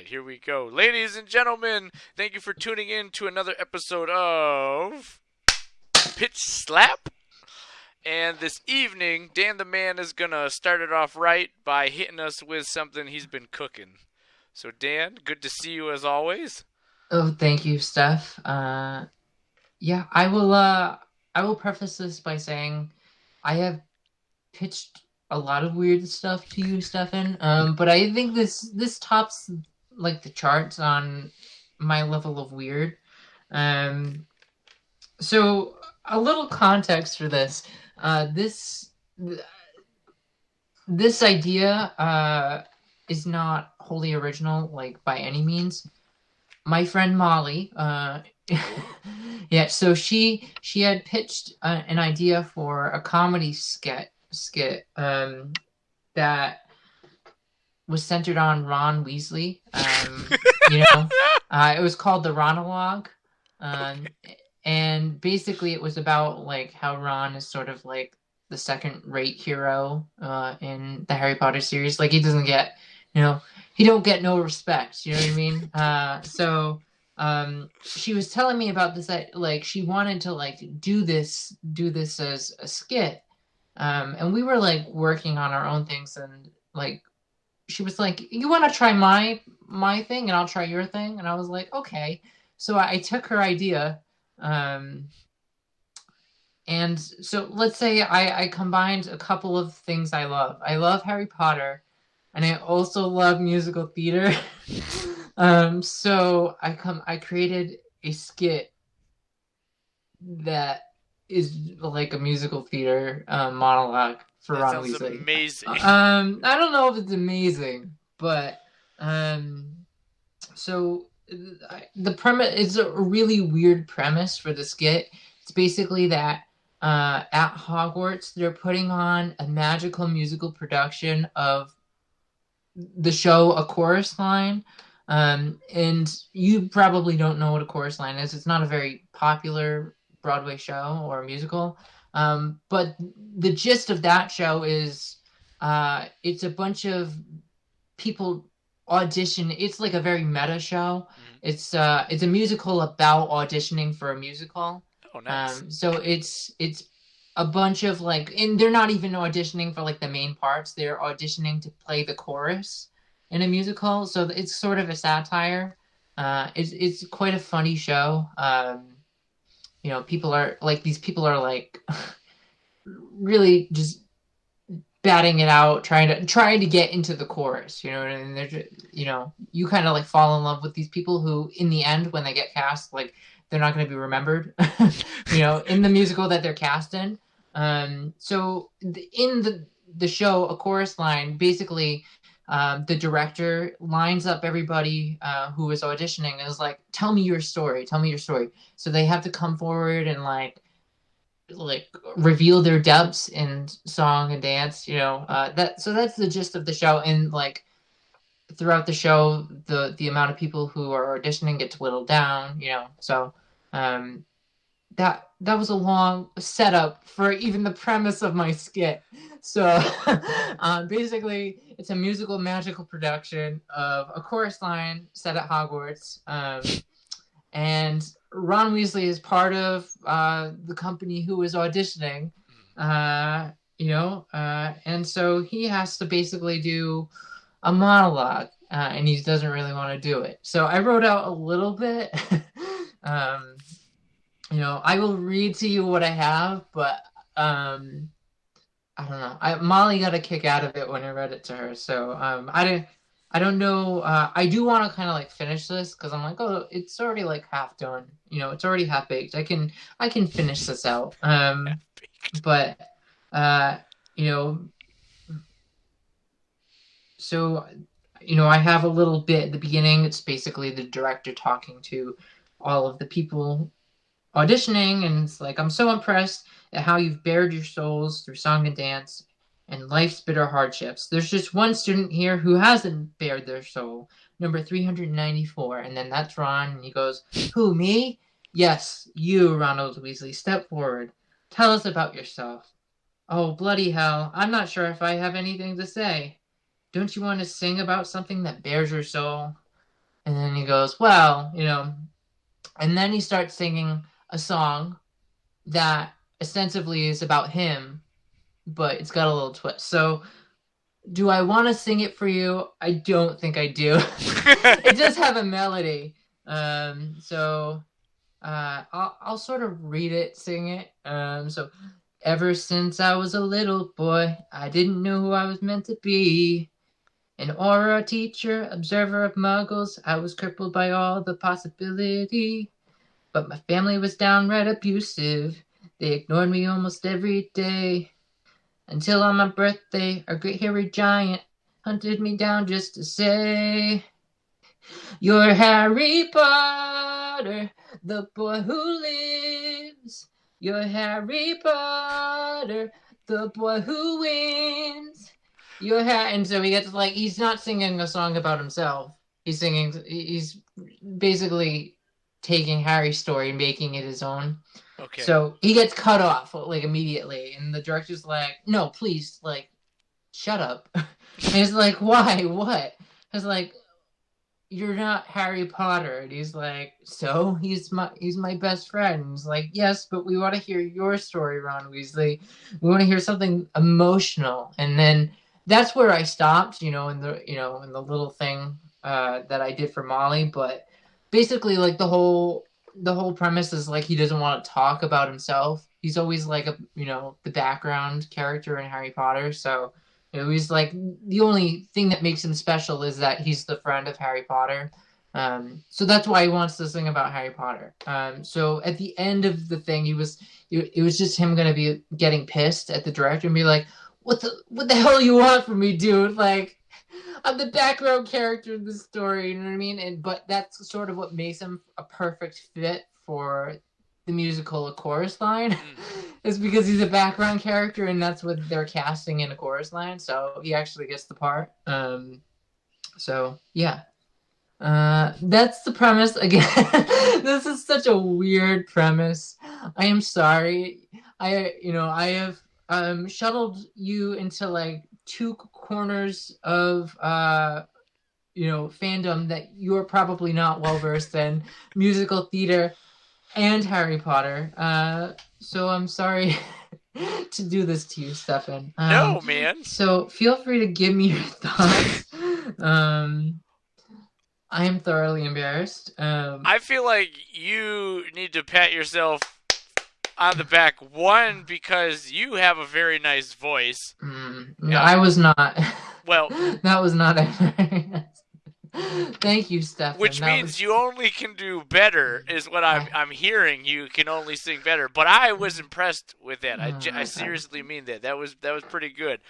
here we go. Ladies and gentlemen, thank you for tuning in to another episode of Pitch Slap. And this evening, Dan the Man is going to start it off right by hitting us with something he's been cooking. So, Dan, good to see you as always. Oh, thank you, Steph. Yeah, I will preface this by saying I have pitched a lot of weird stuff to you, Stefan. But I think this tops like the charts on my level of weird. Um, so a little context for this. This idea is not wholly original, like by any means. My friend Molly, yeah, so she had pitched an idea for a comedy skit that was centered on Ron Weasley. You know, it was called the Ronologue, um, Okay. and basically it was about like how Ron is sort of like the second-rate hero in the Harry Potter series. Like he doesn't get, you know, he don't get no respect. You know what I mean? She was telling me about this. Like she wanted to like do this as a skit, and we were like working on our own things, and like she was like, "You want to try my thing, and I'll try your thing," and I was like, "Okay." So I took her idea, um, and so let's say I combined a couple of things I love. I love Harry Potter, and I also love musical theater. So I created a skit that is like a musical theater monologue for That Ron sounds Weasley. amazing. I don't know if it's amazing, but um, so the premise is a really weird premise for the skit. It's basically that at Hogwarts they're putting on a magical musical production of the show A Chorus Line. And you probably don't know what a chorus line is. It's not a very popular Broadway show or musical. But the gist of that show is it's a bunch of people audition. It's like a very meta show. Mhm. It's a musical about auditioning for a musical. Oh, nice. So it's a bunch of like, and they're not even auditioning for like the main parts. They're auditioning to play the chorus in a musical. So it's sort of a satire. It's quite a funny show. People are like these people are like really just batting it out, trying to get into the chorus. You know, and they're just, you kind of like fall in love with these people who, in the end, when they get cast, like they're not going to be remembered. In the musical that they're cast in. In the show, A Chorus Line, basically, the director lines up everybody who is auditioning and is like, "Tell me your story. Tell me your story." So they have to come forward and like reveal their depths in song and dance. That's the gist of the show. And like throughout the show, the amount of people who are auditioning gets whittled down. So um, that was a long setup for even the premise of my skit. So basically, it's a musical magical production of A Chorus Line set at Hogwarts. And Ron Weasley is part of the company who is auditioning. And so he has to basically do a monologue, and he doesn't really want to do it. So I wrote out a little bit. um, I will read to you what I have, but I don't know. Molly got a kick out of it when I read it to her, so I don't know. I do want to kind of like finish this because I'm like, oh, it's already like half done. It's already half baked. I can finish this out. But uh, you know, so I have a little bit at the beginning. It's basically the director talking to all of the people auditioning, and it's like, "I'm so impressed at how you've bared your souls through song and dance and life's bitter hardships. There's just one student here who hasn't bared their soul, number 394." And then that's Ron, and he goes, "Who, me?" "Yes, you, Ronald Weasley. Step forward. Tell us about yourself." "Oh, bloody hell. I'm not sure if I have anything to say." "Don't you want to sing about something that bears your soul?" And then he goes, well, and then he starts singing a song that ostensibly is about him, but it's got a little twist. So, do I want to sing it for you? I don't think I do. It does have a melody. So I'll sort of read it, sing it. So, ever since I was a little boy, I didn't know who I was meant to be. An aura teacher, observer of muggles, I was crippled by all the possibility. But my family was downright abusive. They ignored me almost every day. Until on my birthday, a great hairy giant hunted me down just to say, you're Harry Potter, the boy who lives. You're Harry Potter, the boy who wins. And so he gets he's not singing a song about himself. He's basically taking Harry's story and making it his own. Okay. So he gets cut off immediately, and the director's like, "No, please, shut up." And he's like, "Why? What?" He's like, "You're not Harry Potter." And he's like, "So he's my best friend." And he's like, "Yes, but we want to hear your story, Ron Weasley. We want to hear something emotional." And then that's where I stopped, in the little thing that I did for Molly. But basically, the whole premise is he doesn't want to talk about himself. He's always the background character in Harry Potter. So he's the only thing that makes him special is that he's the friend of Harry Potter. So that's why he wants to sing about Harry Potter. So at the end of the thing, it was just him going to be getting pissed at the director and be like, what the hell you want from me, dude? I'm the background character in the story, you know what I mean? But that's sort of what makes him a perfect fit for the musical A Chorus Line, is because he's a background character, and that's what they're casting in A Chorus Line. So he actually gets the part. So yeah, that's the premise. Again, this is such a weird premise. I am sorry. I have shuttled you into two corners of fandom that you're probably not well versed in, musical theater and Harry Potter. So I'm sorry to do this to you, Stefan. No, man. So feel free to give me your thoughts. I am thoroughly embarrassed. I feel like you need to pat yourself on the back, one, because you have a very nice voice. No, I was not. Well, that was not a Thank you, Stefan. Which means you only can do better, is what I'm hearing. You can only sing better. But I was impressed with that. I seriously mean that. That was pretty good.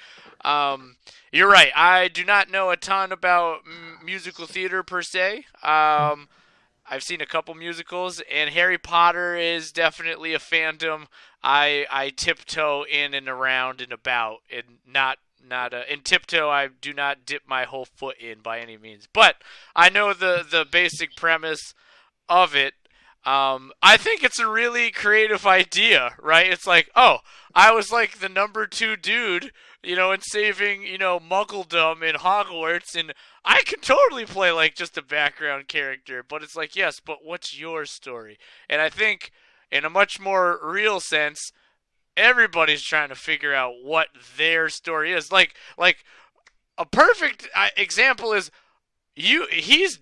You're right. I do not know a ton about musical theater per se. I've seen a couple musicals, and Harry Potter is definitely a fandom I tiptoe in and around and about, and not in tiptoe. I do not dip my whole foot in by any means, but I know the basic premise of it. I think it's a really creative idea, right? It's I was the number 2 dude, in saving, Muggledom in Hogwarts, and I can totally play just a background character, but it's yes, but what's your story? And I think in a much more real sense, everybody's trying to figure out what their story is. A perfect example is he's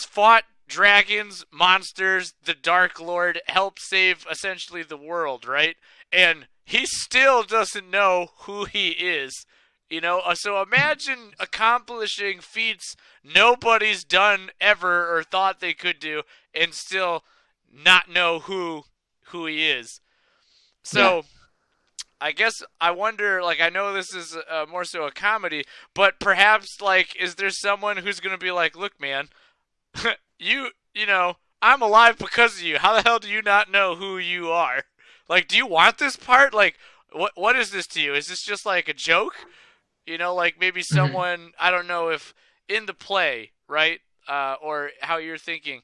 fought dragons, monsters, the Dark Lord, helped save essentially the world, right? And he still doesn't know who he is. So imagine accomplishing feats nobody's done ever or thought they could do, and still not know who he is. So, yeah. I guess I wonder, I know this is more so a comedy, but perhaps, is there someone who's going to be look, man, I'm alive because of you. How the hell do you not know who you are? Do you want this part? What is this to you? Is this just a joke? Maybe someone, I don't know if in the play, right? Or how you're thinking,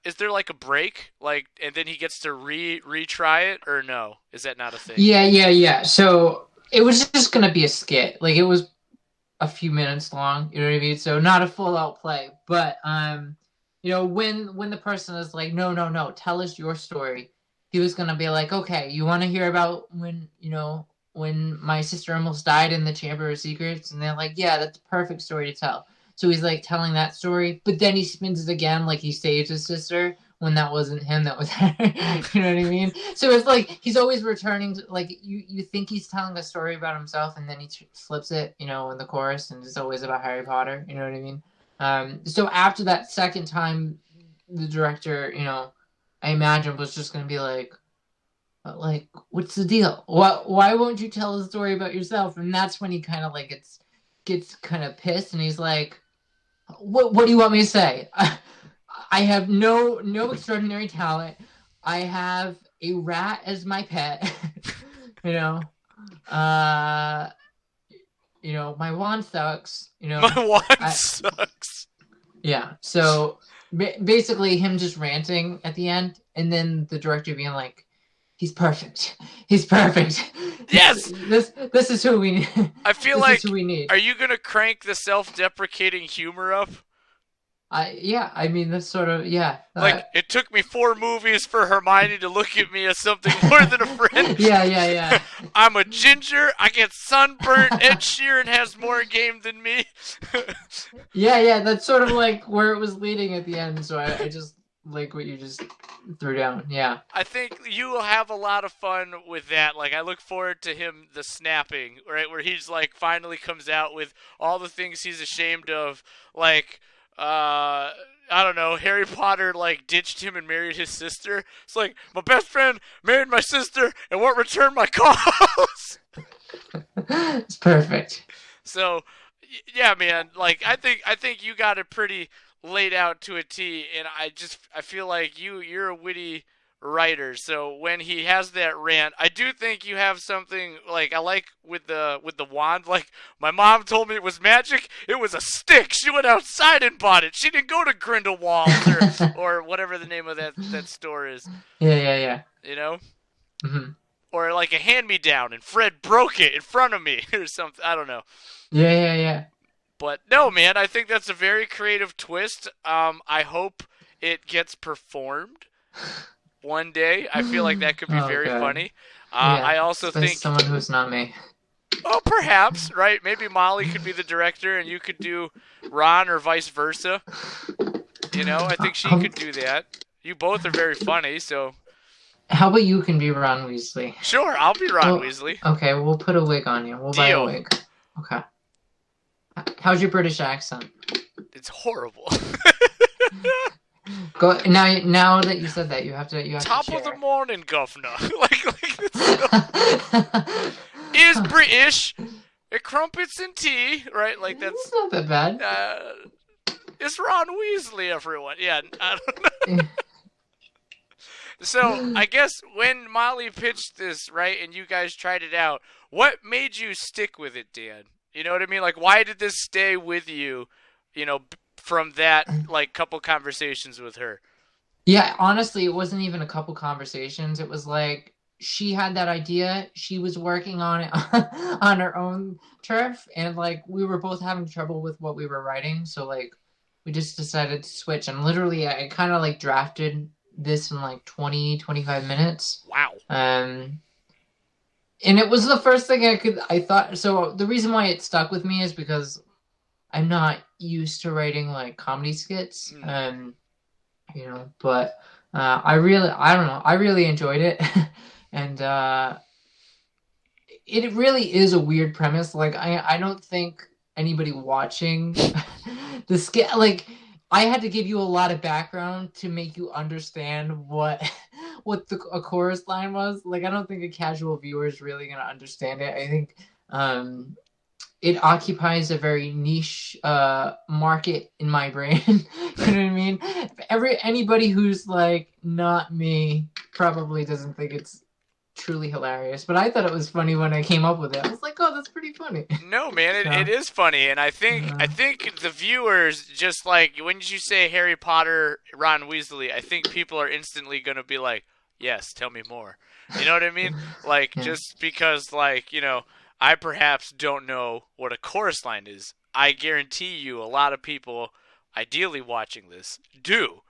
is there a break? And then he gets to retry it, or no? Is that not a thing? Yeah. So it was just going to be a skit. It was a few minutes long, you know what I mean? So not a full out play, but when the person is like, no, no, no, tell us your story, he was gonna be like, okay, you want to hear about when my sister almost died in the Chamber of Secrets? And they're like, yeah, that's a perfect story to tell. So he's like telling that story, but then he spins it again, like he saves his sister when that wasn't him, that was her. You know what I mean? So it's like he's always returning to, like, you think he's telling a story about himself, and then he flips it, in the chorus, and it's always about Harry Potter. You know what I mean? So after that second time, the director, I imagine was just gonna be like, what's the deal? Why won't you tell a story about yourself? And that's when he kind of like gets kind of pissed, and he's like, what do you want me to say? I have no extraordinary talent. I have a rat as my pet. My wand sucks. My wand sucks. Yeah. So basically, him just ranting at the end, and then the director being like, "He's perfect. He's perfect." Yes. This is who we need. I feel this like. Is who we need. Are you gonna crank the self-deprecating humor up? I mean, that's sort of, yeah. Like, it took me 4 movies for Hermione to look at me as something more than a friend. Yeah. I'm a ginger, I get sunburnt, Ed Sheeran has more game than me. Yeah, that's sort of like where it was leading at the end, so I just like what you just threw down, yeah. I think you will have a lot of fun with that. Like, I look forward to him, the snapping, right, where he's like, finally comes out with all the things he's ashamed of, like... I don't know, Harry Potter, like, ditched him and married his sister. It's like, my best friend married my sister and won't return my calls. It's perfect. So, yeah, man, like, I think you got it pretty laid out to a T, and I feel like you're a witty writer. So when he has that rant, I do think you have something, like, I like with the wand. Like, my mom told me it was magic. It was a stick. She went outside and bought it. She didn't go to Grindelwald or whatever the name of that store is. Yeah. Mm-hmm. Or like a hand-me-down, and Fred broke it in front of me or something. I don't know. Yeah. But no, man, I think that's a very creative twist. I hope it gets performed one day. I feel like that could be very funny. I also think someone who's not me. Oh, perhaps, right? Maybe Molly could be the director, and you could do Ron, or vice versa. I think she could do that. You both are very funny, so. How about you can be Ron Weasley? Sure, I'll be Ron Weasley. Okay, we'll put a wig on you. We'll buy a wig. Okay. How's your British accent? It's horrible. Go now that you said that, you have to Top to of the morning, governor. Is British. It crumpets and tea, right? Like, that's it's not that bad. It's Ron Weasley, everyone. Yeah, I don't know. So, I guess when Molly pitched this, right, and you guys tried it out, what made you stick with it, Dan? You know what I mean? Like, why did this stay with you, from that, like, couple conversations with her? Yeah, honestly, it wasn't even a couple conversations. It was like, she had that idea. She was working on it on her own turf, and, like, we were both having trouble with what we were writing, so, like, we just decided to switch. And literally, I kind of, like, drafted this in, like, 20-25 minutes. Wow. And it was the first thing I thought. So the reason why it stuck with me is because I'm not used to writing, like, comedy skits. But I really enjoyed it. And it really is a weird premise. Like, I don't think anybody watching the skit, like, I had to give you a lot of background to make you understand what a chorus line was. Like, I don't think a casual viewer is really going to understand it. I think it occupies a very niche market in my brain. You know what I mean? Anybody who's, like, not me probably doesn't think it's truly hilarious, but I thought it was funny when I came up with it. I was like, oh, that's pretty funny. No, man, it is funny, and I think the viewers, just like, when you say Harry Potter, Ron Weasley, I think people are instantly going to be like, yes, tell me more. You know what I mean? Like, just because, like, I perhaps don't know what a chorus line is. I guarantee you a lot of people ideally watching this, do.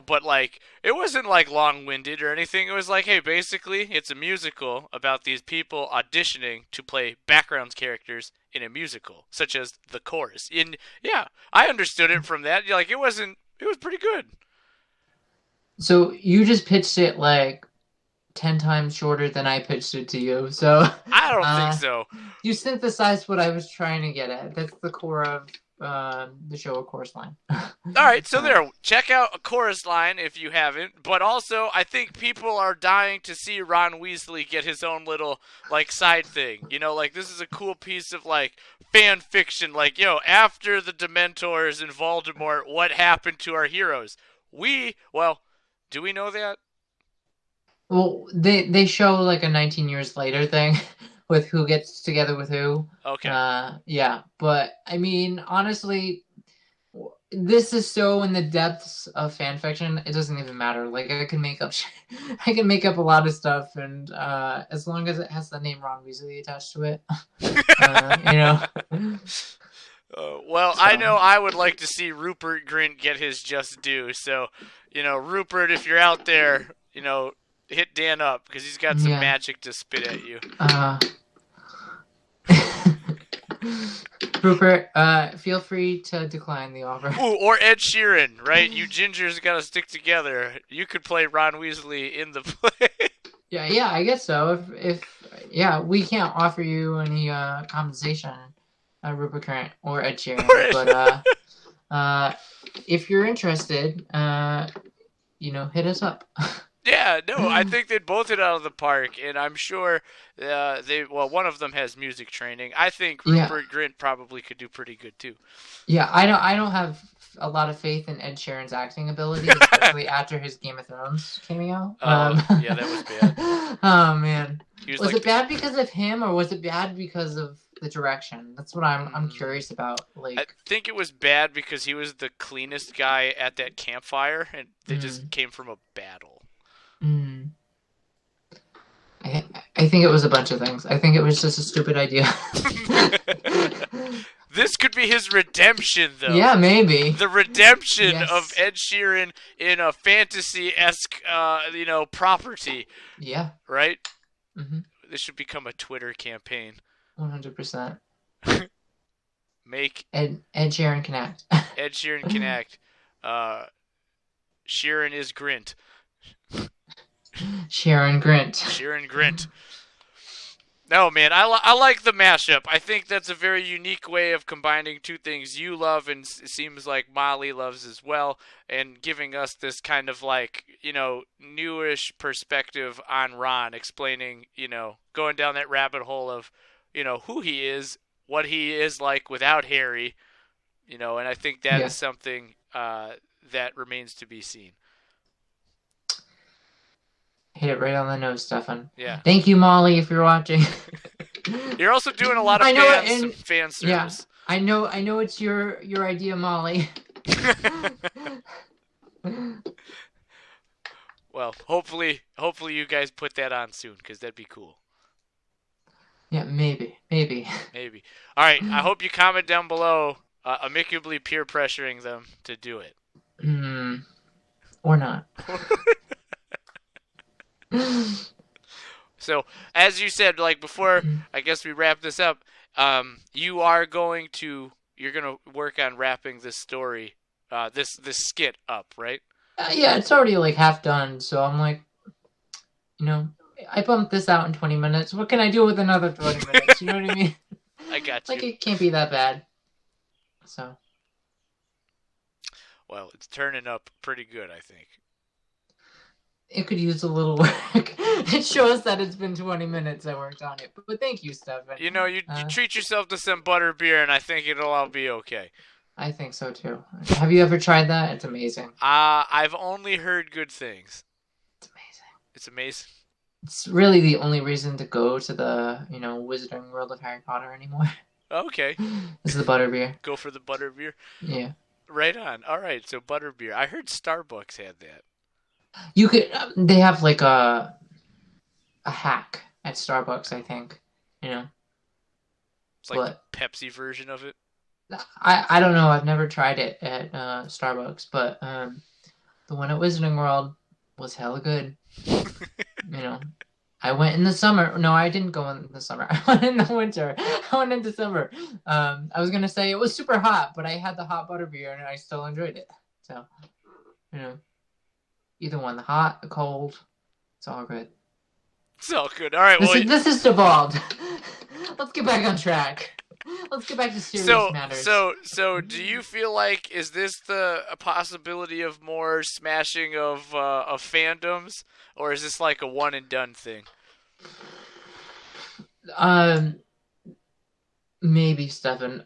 But like it wasn't like long-winded or anything. It was like, hey, basically, it's a musical about these people auditioning to play background characters in a musical, such as the chorus. And yeah, I understood it from that. Like it was pretty good. So you just pitched it like 10 times shorter than I pitched it to you. So I don't think so. You synthesized what I was trying to get at. That's the core of the show, A Chorus Line. All right, so there. Check out A Chorus Line if you haven't. But also, I think people are dying to see Ron Weasley get his own little like side thing. Like this is a cool piece of like fan fiction. Like, after the Dementors in Voldemort, what happened to our heroes? Do we know that? Well, they show like a 19 years later thing with who gets together with who. Okay. Yeah, but I mean, honestly, this is so in the depths of fan fiction. It doesn't even matter. Like I can make up, I can make up a lot of stuff, and as long as it has the name Ron Weasley attached to it, I know I would like to see Rupert Grint get his just due. So, Rupert, if you're out there, hit Dan up because he's got some magic to spit at you. Rupert, feel free to decline the offer. Ooh, or Ed Sheeran, right? You gingers got to stick together. You could play Ron Weasley in the play. Yeah, I guess so. If we can't offer you any compensation, Rupert Grint or Ed Sheeran, but if you're interested, hit us up. Yeah, no, I think they'd both hit out of the park, and I'm sure one of them has music training. I think Rupert Grint probably could do pretty good too. Yeah, I don't have a lot of faith in Ed Sheeran's acting ability, especially after his Game of Thrones came out. Yeah, that was bad. Oh man, was it bad because of him, or was it bad because of the direction? That's what I'm curious about. Like, I think it was bad because he was the cleanest guy at that campfire, and they just came from a battle. I think it was a bunch of things. I think it was just a stupid idea. This could be his redemption, though. Yeah, maybe. The redemption of Ed Sheeran in a fantasy-esque, property. Yeah. Right? Mm-hmm. This should become a Twitter campaign. 100%. Make Ed Sheeran connect. Ed Sheeran connect. Sheeran is Grint. Sheeran Grint. Sheeran Grint. No, man, I like the mashup. I think that's a very unique way of combining two things you love and it seems like Molly loves as well, and giving us this kind of like, newish perspective on Ron, explaining, going down that rabbit hole of, who he is, what he is like without Harry, and I think that is something that remains to be seen. Hit it right on the nose, Stefan. Yeah. Thank you, Molly, if you're watching. You're also doing a lot of fan service. Yeah, I know it's your idea, Molly. Well, hopefully you guys put that on soon, because that'd be cool. Yeah, maybe. All right, I hope you comment down below, amicably peer pressuring them to do it. Or not. So, as you said, like before, I guess we wrap this up. You're going to work on wrapping this story, this skit up, right? Yeah, it's already like half done. So I'm like, I bumped this out in 20 minutes. What can I do with another 20 minutes? You know what I mean? I got you. Like it can't be that bad. So. Well, it's turning up pretty good, I think. It could use a little work. It shows that it's been 20 minutes I worked on it. But thank you, Stefan. You treat yourself to some butter beer, and I think it'll all be okay. I think so, too. Have you ever tried that? It's amazing. I've only heard good things. It's amazing. It's really the only reason to go to the, Wizarding World of Harry Potter anymore. Okay. This is the butter beer. Go for the butter beer? Yeah. Right on. All right, so butter beer. I heard Starbucks had that. You could. They have like a hack at Starbucks, I think. It's like the Pepsi version of it. I don't know. I've never tried it at Starbucks, but the one at Wizarding World was hella good. You know, I went in the summer. No, I didn't go in the summer. I went in the winter. I went in December. I was gonna say it was super hot, but I had the hot butterbeer and I still enjoyed it. So, you know, either one, the hot, the cold, it's all good. It's all good. All right. Well, This is devolved. Let's get back on track. Let's get back to serious matters. So, do you feel like is this a possibility of more smashing of fandoms, or is this like a one and done thing? Maybe Stefan.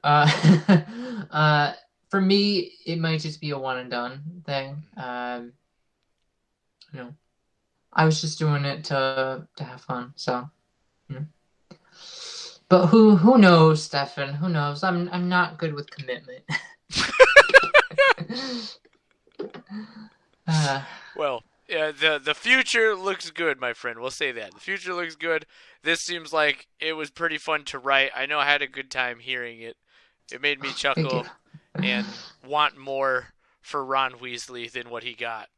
For me, it might just be a one and done thing. You know, I was just doing it to have fun. So, you know. But who knows, Stefan? Who knows? I'm not good with commitment. Well, yeah, the future looks good, my friend. We'll say that. The future looks good. This seems like it was pretty fun to write. I know I had a good time hearing it. It made me chuckle and want more for Ron Weasley than what he got.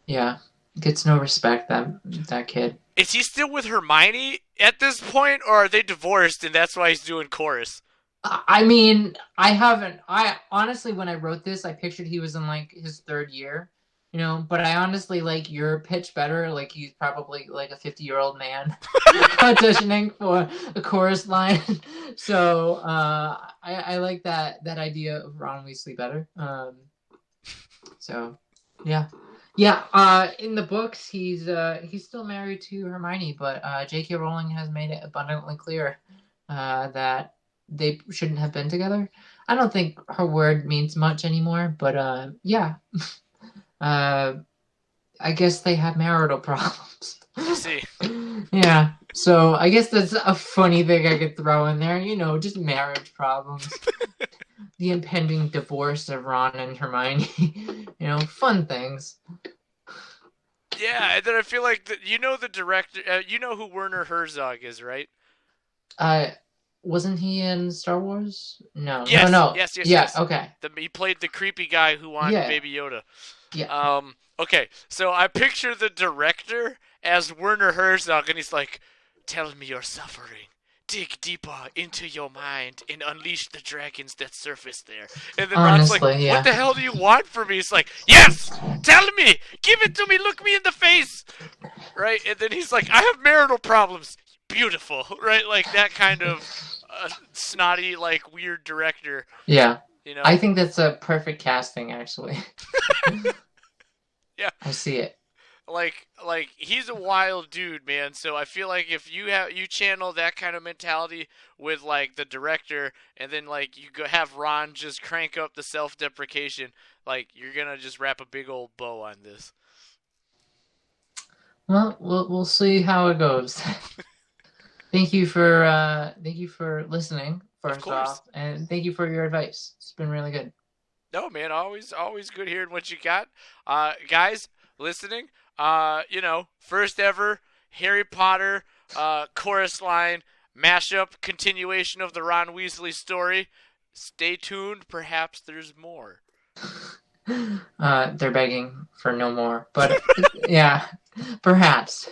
Yeah, gets no respect, that kid. Is he still with Hermione at this point, or are they divorced and that's why he's doing chorus? I mean, I honestly, when I wrote this, I pictured he was in like his third year, you know, but I honestly like your pitch better. Like he's probably like a 50-year-old man auditioning for a chorus line. So I like that idea of Ron Weasley better. So yeah. Yeah, in the books, he's still married to Hermione, but J.K. Rowling has made it abundantly clear that they shouldn't have been together. I don't think her word means much anymore, but yeah. I guess they have marital problems. I see. Yeah, so I guess that's a funny thing I could throw in there. You know, just marriage problems. The impending divorce of Ron and Hermione. You know, fun things. Yeah, and then I feel like the director, you know who Werner Herzog is, right? Wasn't he in Star Wars? No. Yes, No. Yes. Yeah, okay. He played the creepy guy who wanted Baby Yoda. Yeah. Okay, so I picture the director as Werner Herzog, and he's like, "Tell me your suffering. Dig deeper into your mind and unleash the dragons that surface there." And then Ron's like, "What the hell do you want from me?" He's like, "Yes! Tell me! Give it to me! Look me in the face!" Right? And then he's like, "I have marital problems." Beautiful, right? Like that kind of snotty, like weird director. Yeah. You know? I think that's a perfect casting, actually. Yeah. I see it. Like he's a wild dude, man. So I feel like if you channel that kind of mentality with like the director, and then like you have Ron just crank up the self-deprecation, like you're gonna just wrap a big old bow on this. Well, we'll see how it goes. Thank you for listening. First off, and thank you for your advice. It's been really good. No, man, always good hearing what you got. Guys listening, first ever Harry Potter chorus line mashup continuation of the Ron Weasley story. Stay tuned, perhaps there's more. They're begging for no more, but yeah, perhaps.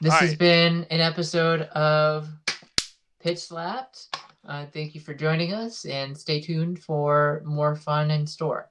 This has been an episode of Pitch Slapped. Thank you for joining us, and stay tuned for more fun in store.